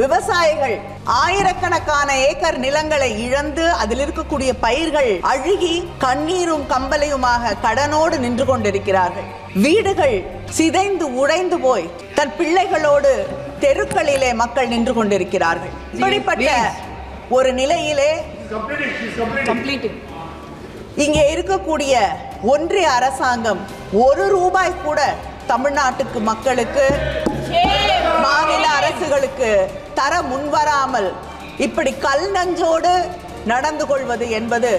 விவசாயிகள் ஆயிரக்கணக்கான ஏக்கர் நிலங்களை இழந்து அதில் இருக்கக்கூடிய பயிர்கள் அழுகி கண்ணீரும் கம்பலையுமாக கடனோடு நின்று கொண்டிருக்கிறார்கள். வீடுகள் சிதைந்து உடைந்து போய் தன் பிள்ளைகளோடு தெருக்களிலே மக்கள் நின்று கொண்டிருக்கிறார்கள். இப்படிப்பட்ட ஒரு நிலையிலே இங்கே இருக்கக்கூடிய ஒன்றிய அரசாங்கம் ₹1 கூட தமிழ்நாட்டுக்கு மக்களுக்கு மாநில அரசுகளுக்கு தர முன்வராமல் இப்படி கல் நஞ்சோடு நடந்து கொள்வது என்பது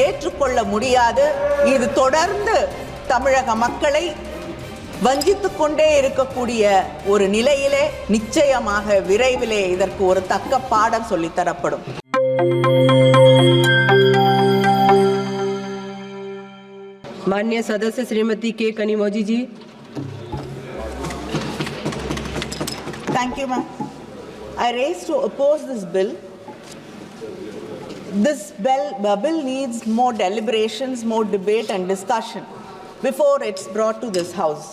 ஏற்றுக்கொள்ள முடியாது. இது தொடர்ந்து தமிழக மக்களை வஞ்சித்துக் கொண்டே இருக்கக்கூடிய ஒரு நிலையிலே நிச்சயமாக விரைவிலே இதற்கு ஒரு தக்க பாடம் சொல்லித்தரப்படும். माननीय सदस्य श्रीमती के कनिमोझी जी. Thank you, ma'am. I raise to oppose this bill. This bill needs more deliberations, more debate and discussion before it's brought to this house.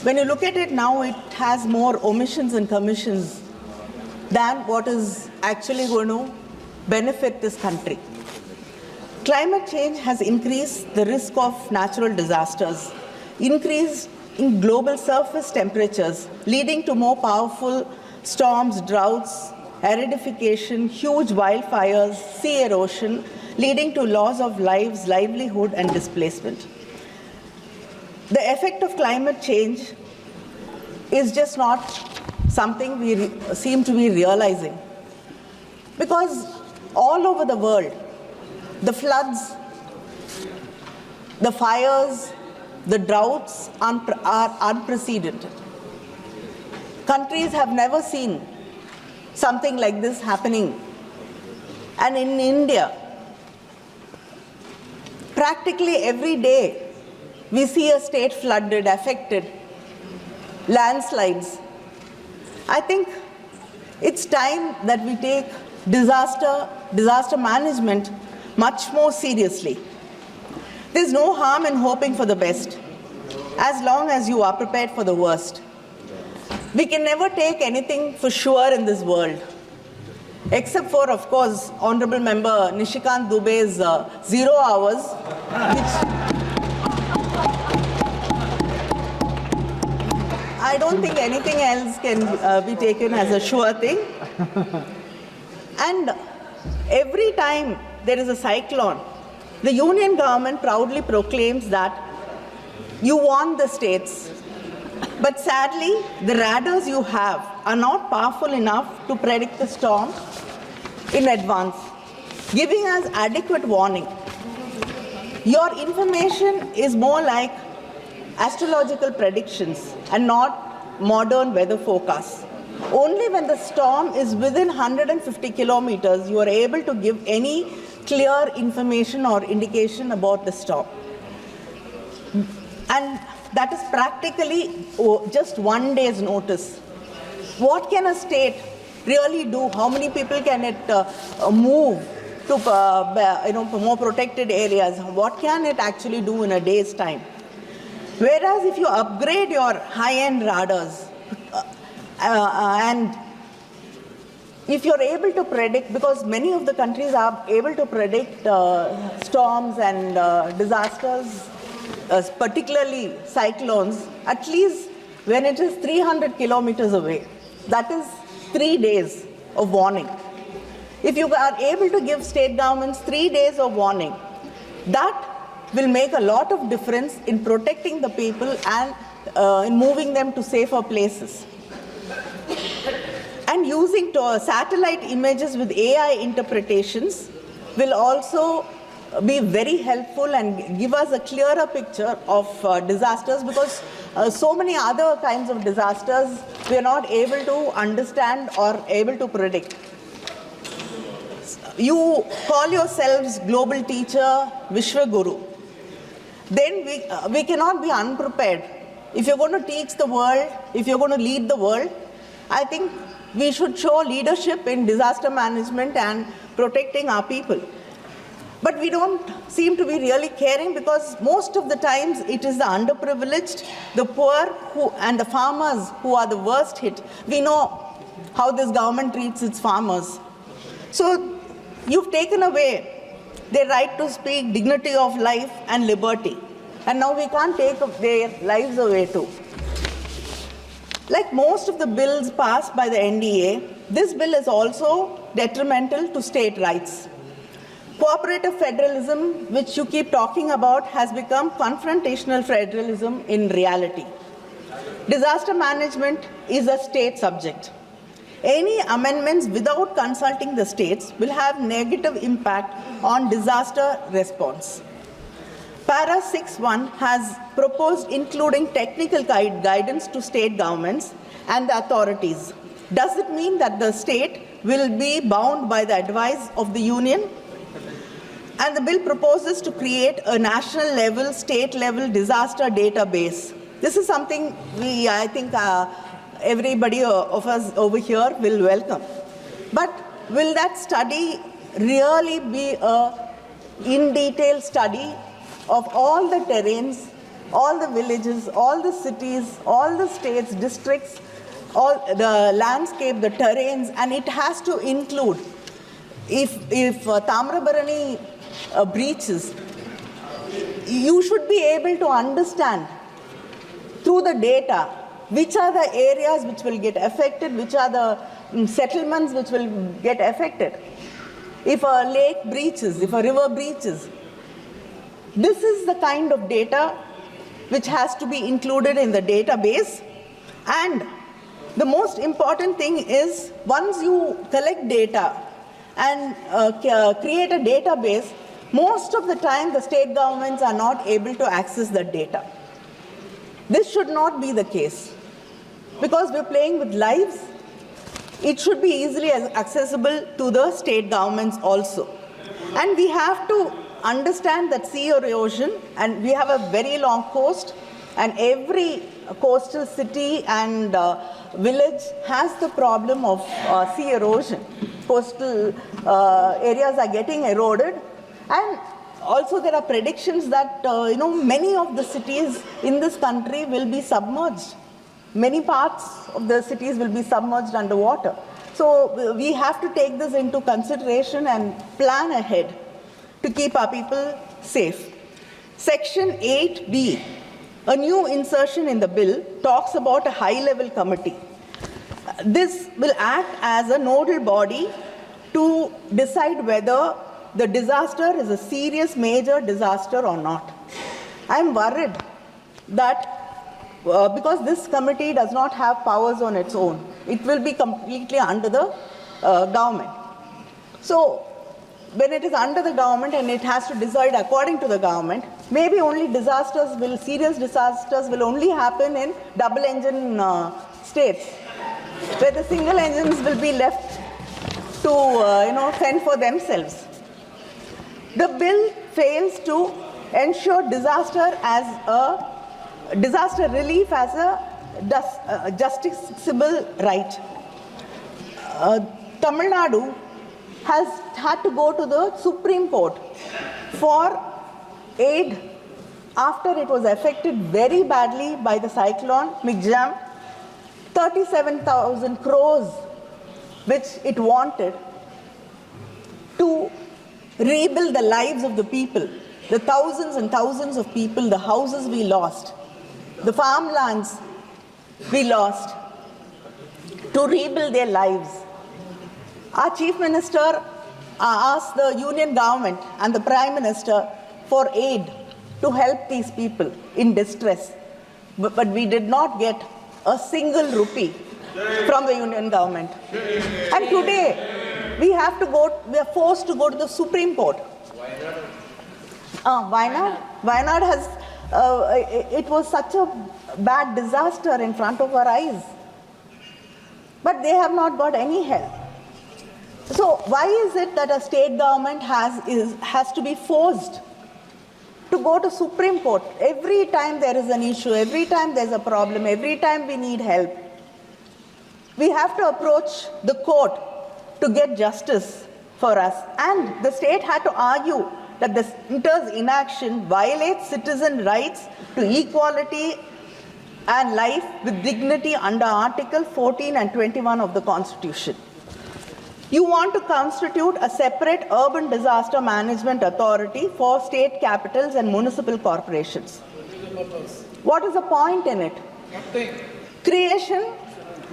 When you look at it now, it has more omissions and commissions than what is actually going to benefit this country. Climate change has increased the risk of natural disasters, increased in global surface temperatures, leading to more powerful storms, droughts, aridification, huge wildfires, sea erosion, leading to loss of lives, livelihood, and displacement. The effect of climate change is just not something we seem to be realizing, because all over the world, the floods, the fires, the droughts are unprecedented. Countries have never seen something like this happening. And in India, practically every day, we see a state flooded, affected, landslides. I think it's time that we take disaster management much more seriously. There's no harm in hoping for the best, as long as you are prepared for the worst. We can never take anything for sure in this world, except for, of course, Honorable Member Nishikant Dubey's 0 hours, which I don't think anything else can be taken as a sure thing. And every time there is a cyclone, the union government proudly proclaims that you want the states. But sadly, the radars you have are not powerful enough to predict the storm in advance, giving us adequate warning. Your information is more like astrological predictions and not modern weather forecasts. Only when the storm is within 150 kilometers, you are able to give any clear information or indication about the storm. And that is practically just 1 day's notice. What can a state really do? How many people can it move to more protected areas? What can it actually do in a day's time? Whereas if you upgrade your high-end radars, and if you're able to predict, because many of the countries are able to predict storms and disasters, particularly cyclones, at least when it is 300 kilometers away. That is 3 days of warning. If you are able to give state governments 3 days of warning, that will make a lot of difference in protecting the people and in moving them to safer places. And using satellite images with AI interpretations will also be very helpful and give us a clearer picture of disasters, because so many other kinds of disasters we are not able to understand or able to predict. You call yourselves global teacher, Vishwa Guru. Then we cannot be unprepared. If you're going to teach the world, if you're going to lead the world, I think we should show leadership in disaster management and protecting our people. But we don't seem to be really caring, because most of the times it is the underprivileged, the poor and the farmers who are the worst hit. We know how this government treats its farmers. So you've taken away their right to speak, dignity of life and liberty. And now we can't take their lives away too. Like most of the bills passed by the NDA, this bill is also detrimental to state rights. Cooperative federalism, which you keep talking about, has become confrontational federalism in reality. Disaster management is a state subject. Any amendments without consulting the states will have negative impact on disaster response. Para 6.1 has proposed including technical guidance to state governments and the authorities. Does it mean that the state will be bound by the advice of the union? And the bill proposes to create a national level, state level disaster database. This is something I think everybody of us over here will welcome. But will that study really be a in-detail study of all the terrains, all the villages, all the cities, all the states, districts, all the landscape, the terrains, and it has to include if Tamrabarani breaches, you should be able to understand through the data which are the areas which will get affected, which are the settlements which will get affected. If a lake breaches, if a river breaches, this is the kind of data which has to be included in the database. And the most important thing is, once you collect data and create a database, most of the time the state governments are not able to access that data. This should not be the case. Because we're playing with lives, it should be easily accessible to the state governments also. And we have to understand that sea erosion, and we have a very long coast, and every coastal city and village has the problem of sea erosion. Coastal areas are getting eroded, and also there are predictions that many of the cities in this country will be submerged. Many parts of the cities will be submerged underwater. So we have to take this into consideration and plan ahead to keep our people safe. Section 8B, a new insertion in the bill, talks about a high-level committee. This will act as a nodal body to decide whether the disaster is a serious major disaster or not. I am worried that because this committee does not have powers on its own, it will be completely under the government. So when it is under the government and it has to decide according to the government, maybe only serious disasters will only happen in double-engine states, where the single engines will be left to fend for themselves. The bill fails to ensure disaster relief as a justiciable right. Tamil Nadu has had to go to the Supreme Court for aid after it was affected very badly by the cyclone Mikjam. 37,000 crores which it wanted to rebuild the lives of the people, the thousands and thousands of people, the houses we lost, the farmlands we lost, to rebuild their lives. Our Chief Minister asked the Union government and the Prime Minister for aid to help these people in distress. But we did not get a single rupee from the Union government. And today, we are forced to go to the Supreme Court. Why not? Why not has, it was such a bad disaster in front of our eyes. But they have not got any help. So why is it that a state government has to be forced to go to Supreme Court every time there is an issue, every time there's a problem, every time we need help? We have to approach the court to get justice for us. And the state had to argue that the center's inaction violates citizen rights to equality and life with dignity under Article 14 and 21 of the Constitution. You want to constitute a separate urban disaster management authority for state capitals and municipal corporations. What is the point in it? Creation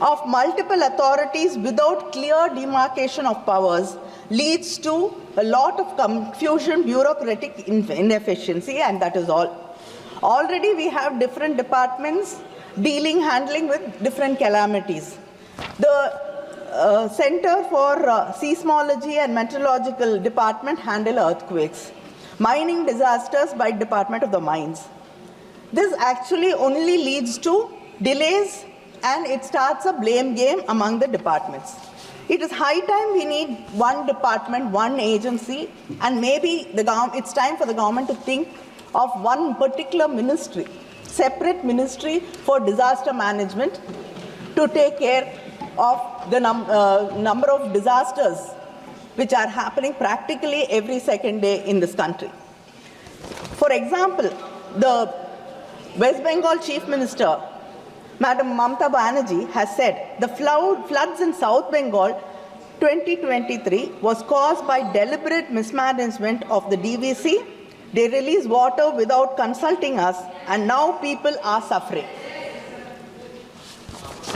of multiple authorities without clear demarcation of powers leads to a lot of confusion, bureaucratic inefficiency, and that is all. Already we have different departments handling with different calamities. The Center for Seismology and Meteorological Department handle earthquakes. Mining disasters by Department of the Mines. This actually only leads to delays, and it starts a blame game among the departments. It is high time we need one department, one agency, and maybe it's time for the government to think of one particular ministry, separate ministry for disaster management to take care of the number of disasters which are happening practically every second day in this country. For example, the West Bengal Chief Minister, Madam Mamata Banerjee, has said the floods in South Bengal 2023 was caused by deliberate mismanagement of the DVC. They release water without consulting us, and now people are suffering.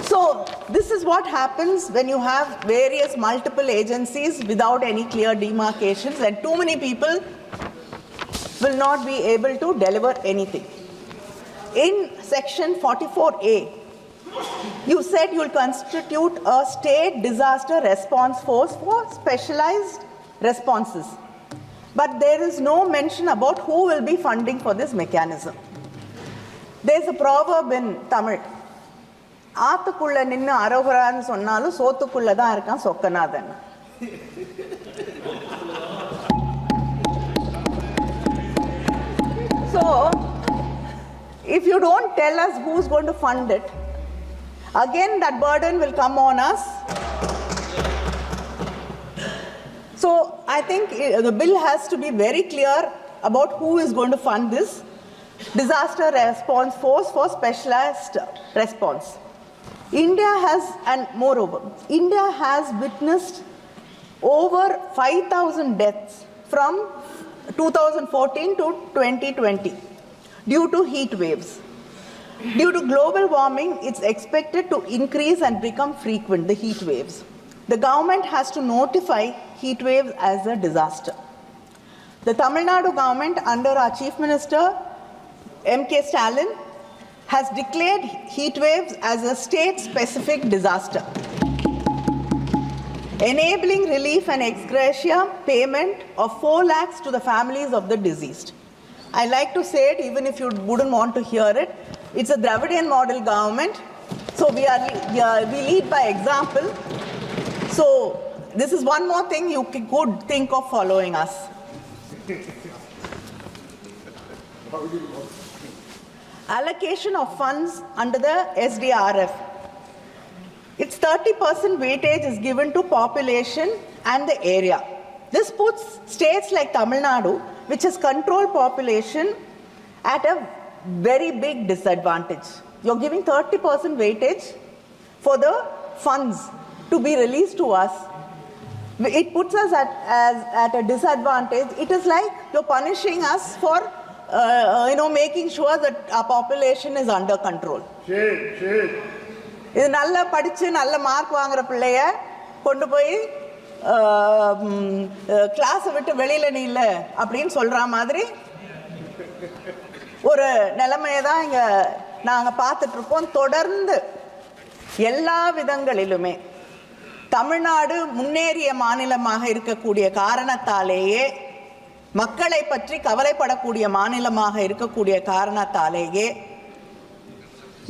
So this is what happens when you have various multiple agencies without any clear demarcations, and too many people will not be able to deliver anything. In section 44A, you said you will constitute a state disaster response force for specialized responses. But there is no mention about who will be funding for this mechanism. There is a proverb in Tamil. ஆத்துக்குள்ள நின்னு அரோகரான்னு சொன்னாலும் சோத்துக்குள்ள தான் இருக்கான் Chokkanathan. So, if you don't tell us who's going to fund it, again that burden will come on us. So, I think the bill has to be very clear about who is going to fund this disaster response force for specialized response. India has witnessed over 5,000 deaths from 2014 to 2020 due to heat waves. Due to global warming, it's expected to increase and become frequent, the heat waves. The government has to notify heat waves as a disaster. The Tamil Nadu government under our Chief Minister, M.K. Stalin, has declared heat waves as a state-specific disaster, enabling relief and ex gratia payment of 4 lakhs to the families of the deceased. I like to say it, even if you wouldn't want to hear it, it's a Dravidian model government, so we lead by example. So this is one more thing you could think of following us. Allocation of funds under the SDRF. Its 30% weightage is given to population and the area. This puts states like Tamil Nadu, which has controlled population, at a very big disadvantage. You're giving 30% weightage for the funds to be released to us. It puts us at a disadvantage. It is like you're punishing us for making sure that our population is under control. இது நல்ல படிச்சு நல்ல mark வாங்குற பிள்ளைய கொண்டு போய் கிளாஸை விட்டு வெளியில நில்ல அப்படின்னு சொல்ற மாதிரி ஒரு நிலைமையை தான் இங்க நாங்க பார்த்துட்டு இருக்கோம். தொடர்ந்து எல்லா விதங்களிலுமே தமிழ்நாடு முன்னேறிய மாநிலமாக இருக்கக்கூடிய காரணத்தாலேயே, மக்களை பற்றி கவலைப்படக்கூடிய மாநிலமாக இருக்கக்கூடிய காரணத்தாலேயே,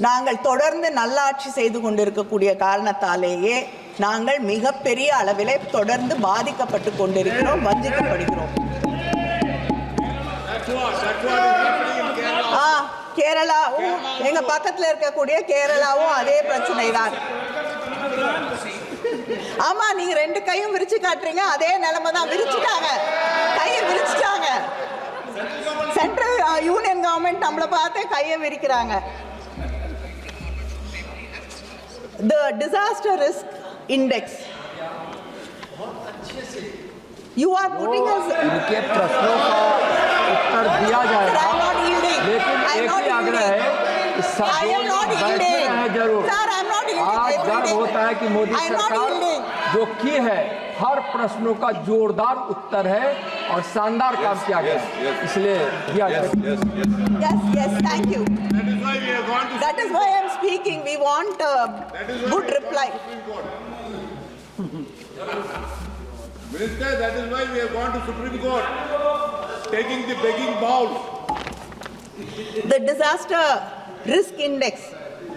நாங்கள் தொடர்ந்து நல்லாட்சி செய்து கொண்டிருக்கக்கூடிய காரணத்தாலேயே நாங்கள் மிகப்பெரிய அளவிலே தொடர்ந்து பாதிக்கப்பட்டு கொண்டிருக்கிறோம், வஞ்சிக்கப்படுகிறோம். கேரளாவும் எங்க பக்கத்துல இருக்கக்கூடிய கேரளாவும் அதே பிரச்சனை தான். ஆமா, நீங்க 2 கையும் விரிச்சு காட்டுறீங்க, அதே நிலைமை தான். விரிச்சுட்டாங்க, கையை விரிச்சுட்டாங்க. சென்ட்ரல் யூனியன் கவர்மெண்ட் நம்மளை பார்த்து கையை விரிக்கிறாங்க. the disaster risk index. You are putting us. इनके प्रश्नों का उत्तर दिया जाएगा, I'm not yielding. लेकिन एक ही आग्रह है कि सब I am not बैठे yielding. रहें जरूर। Sir, I am not yielding. आज गर्व होता है कि मोदी I am not सरकार yielding. जो की है हर प्रश्नों का जोरदार उत्तर है और शानदार काम किया गया है, इसलिए दिया जाएगा। Yes, thank you. That is why I am speaking. We want a good reply. Minister, that is why we have gone to Supreme Court, taking the begging bowl. The disaster risk index.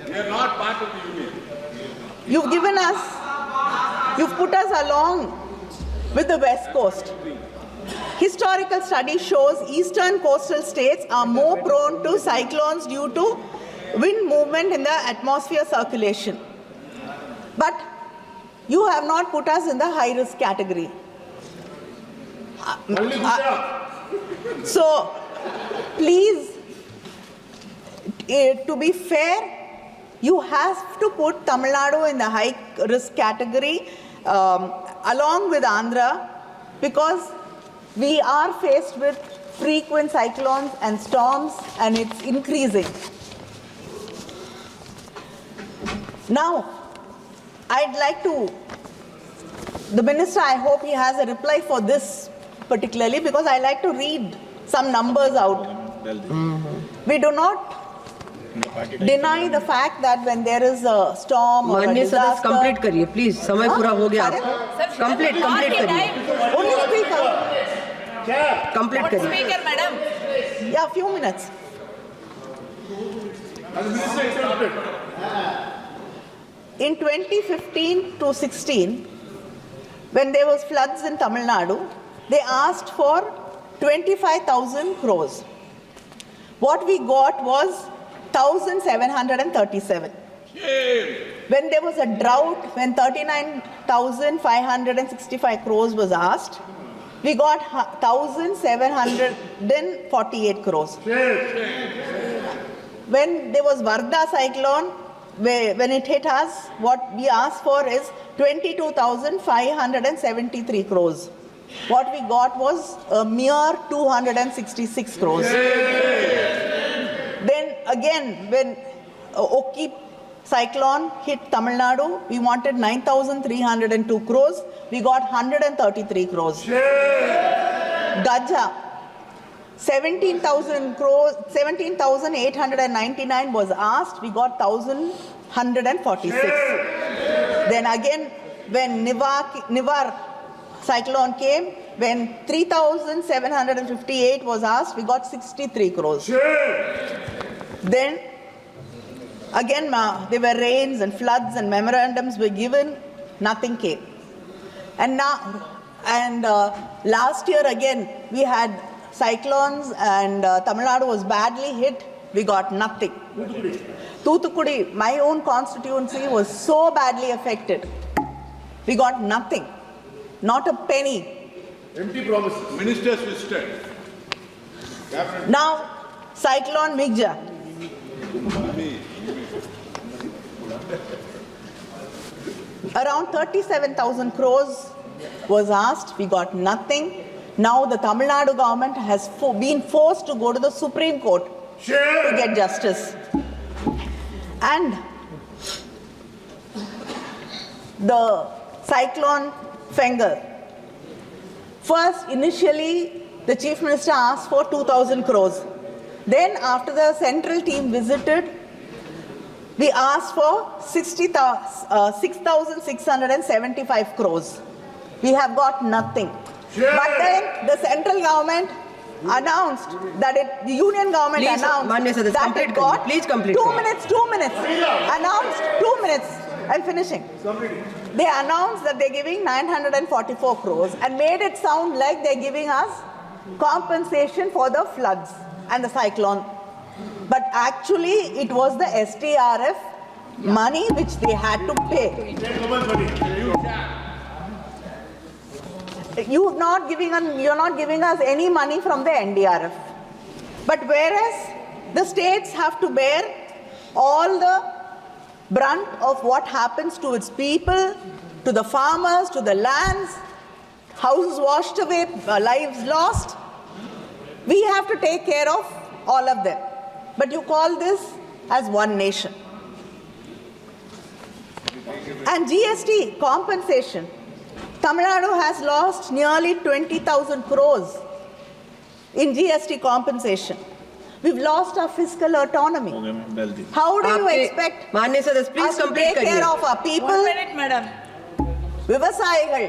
We are not part of the union. You've given us, you've put us along with the West Coast. Historical study shows eastern coastal states are more prone to cyclones due to wind movement in the atmosphere circulation. But you have not put us in the high risk category. So, please, to be fair, you have to put Tamil Nadu in the high risk category along with Andhra, because we are faced with frequent cyclones and storms, and it's increasing. Now, I'd like to, the minister, I hope he has a reply for this particularly, because I like to read some numbers out. We do not deny the fact that when there is a storm or a माननीय सदस्य disaster. Complete करिए please, समय पूरा हो गया। Complete करिए, Only speaker. Complete करिए। Speaker, madam. Yeah, few minutes. In 2015 to 16, when there was floods in Tamil Nadu, they asked for 25,000 crores. What we got was 1,737. When there was a drought, when 39,565 crores was asked, we got 1,748 crores. When there was Varda cyclone, when it hit us, what we asked for is 22,573 crores. What we got was a mere 266 crores. Then again, when Oki cyclone hit Tamil Nadu, we wanted 9,302 crores. We got 133 crores. Gaja, 17,000 crores, 17,899 was asked. We got 1,146. Then again, when Nivar cyclone came, when 3,758 was asked, we got 63 crores. Then again, there were rains and floods and memorandums were given, nothing came. And now, last year again, we had cyclones and Tamil Nadu was badly hit, we got nothing. Thoothukudi, my own constituency, was so badly affected. We got nothing, not a penny. Empty promises. Ministers visited. Now, cyclone Migja. Around 37,000 crores was asked, we got nothing. Now the Tamil Nadu government has been forced to go to the Supreme Court to get justice. And the cyclone Fengal. First, initially, the Chief Minister asked for 2,000 crores. Then, after the central team visited, we asked for 6,675 crores. We have got nothing. But then the central government announced that the union government Please, announced Manya Sadhya, that complete it got करिए. Please complete 2 करिए. minutes, 2 minutes. Announced 2 minutes. I'm finishing. They announced that they're giving 944 crores and made it sound like they're giving us compensation for the floods and the cyclone. But actually, it was the STRF money which they had to pay. You're not giving us any money from the NDRF. But whereas the states have to bear all the brunt of what happens to its people, to the farmers, to the lands, houses washed away, lives lost. We have to take care of all of them. But you call this as one nation. And GST compensation. Tamil Nadu has lost nearly 20,000 crores in GST compensation. We've lost our fiscal autonomy. How do you expect माननीय सदस्य please us to complete take care करिए. of our people? 1 minute, madam. விவசாயிகள்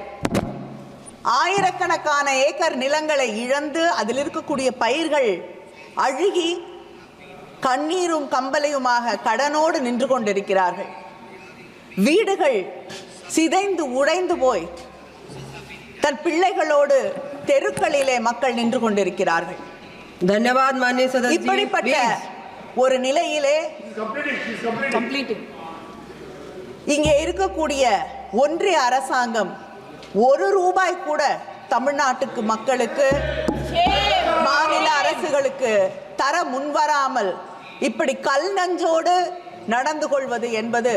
ஆயிரக்கணக்கான acre நிலங்களை இழந்து அதில் இருக்கக்கூடிய பயிர்கள் அழுகி கண்ணீரும் கம்பலையுமாக கடனோடு நின்று கொண்டிருக்கிறார்கள். வீடுகள் சிதைந்து உடைந்து போய் தன் பிள்ளைகளோடு தெருக்களிலே மக்கள் நின்று கொண்டிருக்கிறார்கள். धन्यवाद माननीय सदस्य जी. இப்படிப்பட்ட Please. ஒரு நிலையிலே Completing. இங்கே இருக்கக்கூடிய ஒன்றிய அரசாங்கம் ஒரு ரூபாய் கூட தமிழ்நாட்டுக்கு மக்களுக்கு மாநில அரசுகளுக்கு தர முன்வராமல் இப்படி கல் நஞ்சோடு நடந்து கொள்வது என்பது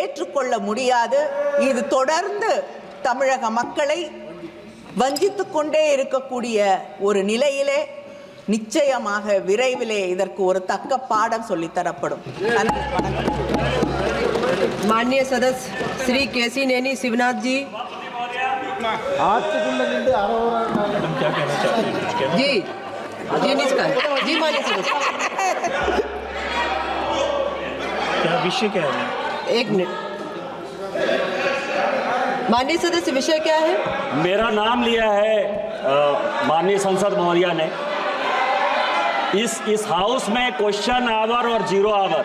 ஏற்றுக்கொள்ள முடியாது. இது தொடர்ந்து தமிழக மக்களை வஞ்சித்துக் கொண்டே இருக்கக்கூடிய ஒரு நிலையிலே நிச்சயமாக விரைவிலே இதற்கு ஒரு தக்க பாடம் சொல்லித்தரப்படும். நன்றி, வணக்கம். माननीय सदस्य श्री केसी नैनी शिवनाथ जी. जी जी निष्काल जी माननीय सदस्य क्या विषय क्या है? एक मिनट. माननीय सदस्य विषय क्या है? मेरा नाम लिया है माननीय संसद महोदया ने. इस हाउस में क्वेश्चन आवर और जीरो आवर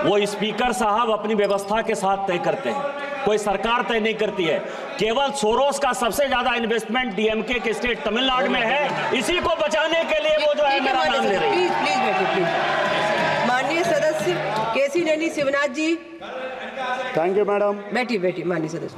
वो स्पीकर साहब अपनी व्यवस्था के साथ तय करते हैं. कोई सरकार तय नहीं करती है. केवल सोरोस का सबसे ज्यादा इन्वेस्टमेंट डीएमके के स्टेट तमिलनाडु में है. इसी को बचाने के लिए वो जो है मेरा नाम ले रही है. प्लीज प्लीज बैठिए प्लीज. माननीय सदस्य KC Naini Shivnath ji. Thank you madam. बैठिए बैठिए माननीय सदस्य.